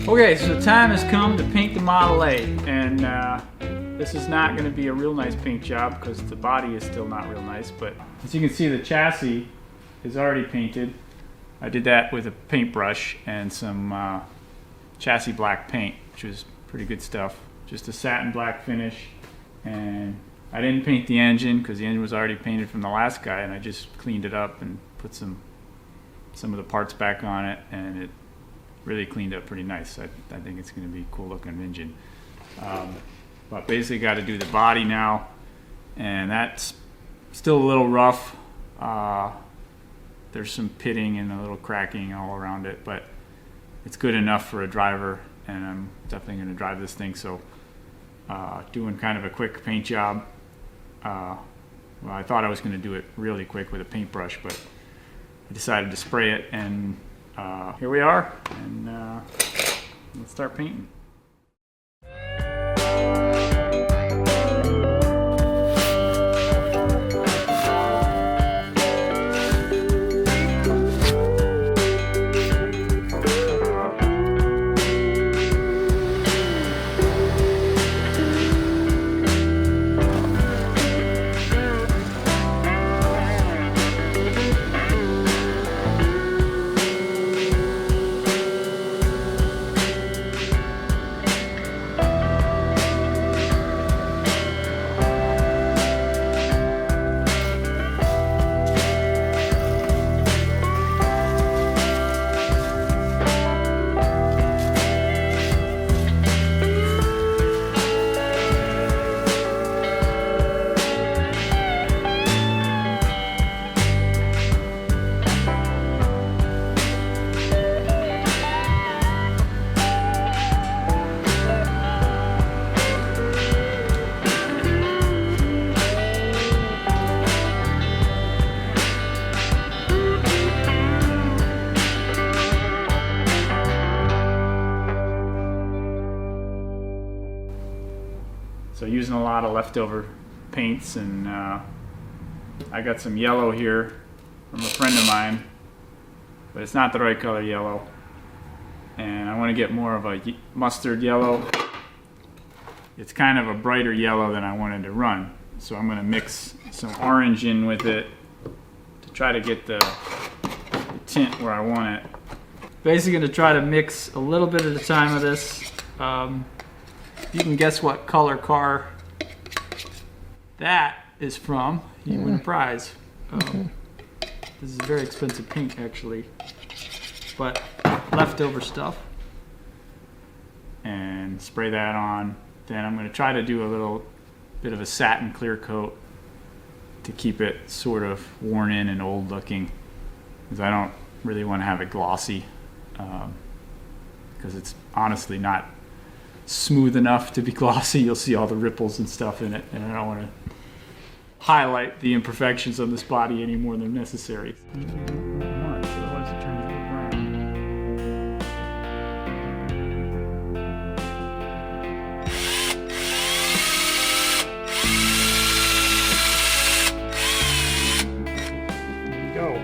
Okay, so the time has come to paint the Model A, and this is not going to be a real nice paint job because the body is still not real nice, but as you can see, the chassis is already painted. I did that with a paintbrush and some chassis black paint, which was pretty good stuff. Just a satin black finish, and I didn't paint the engine because the engine was already painted from the last guy, and I just cleaned it up and put some of the parts back on it, and it really cleaned up pretty nice. I think it's going to be a cool looking engine. But basically got to do the body now, and that's still a little rough. There's some pitting and a little cracking all around it, but it's good enough for a driver, and I'm definitely going to drive this thing. So doing kind of a quick paint job. Well, I thought I was going to do it really quick with a paintbrush, but I decided to spray it, and here we are, and let's start painting. So using a lot of leftover paints, and I got some yellow here from a friend of mine, but it's not the right color yellow, and I want to get more of a mustard yellow. It's kind of a brighter yellow than I wanted to run, so I'm going to mix some orange in with it to try to get the tint where I want it. Basically going to try to mix a little bit at a time of this. You can guess what color car that is from. You win a prize. This is very expensive paint, actually, but leftover stuff. And spray that on. Then I'm going to try to do a little bit of a satin clear coat to keep it sort of worn in and old looking, because I don't really want to have it glossy, because it's honestly not smooth enough to be glossy. You'll see all the ripples and stuff in it, and I don't want to highlight the imperfections of this body any more than necessary. Otherwise it turns into brown. There you go.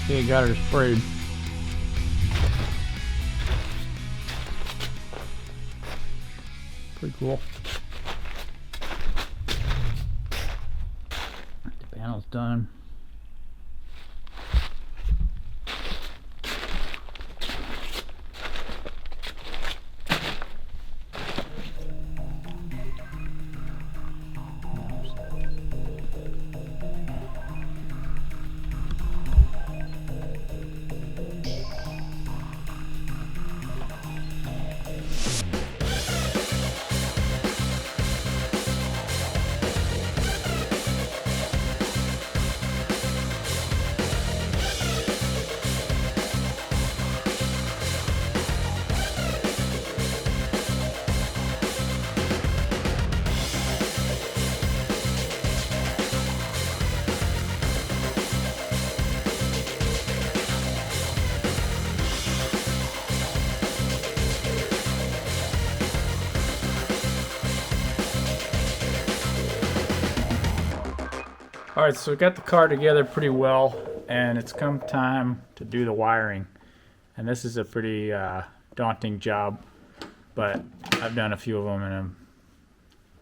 Okay, got her sprayed. Pretty cool. The panel's done. Alright, so we got the car together pretty well, and it's come time to do the wiring. And this is a pretty daunting job, but I've done a few of them and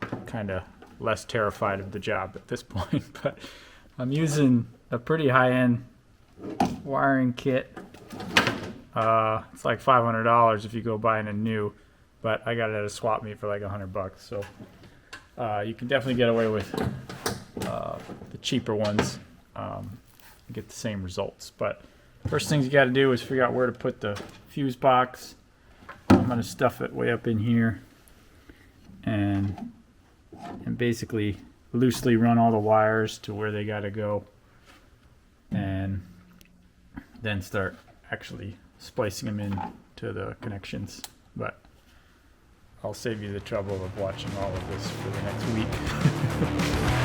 I'm kind of less terrified of the job at this point. But I'm using a pretty high-end wiring kit. It's like $500 if you go buying a new, but I got it at a swap meet for like $100. So you can definitely get away with the cheaper ones, get the same results. But first things you got to do is figure out where to put the fuse box. I'm going to stuff it way up in here and basically loosely run all the wires to where they got to go, and then start actually splicing them into the connections. But I'll save you the trouble of watching all of this for the next week.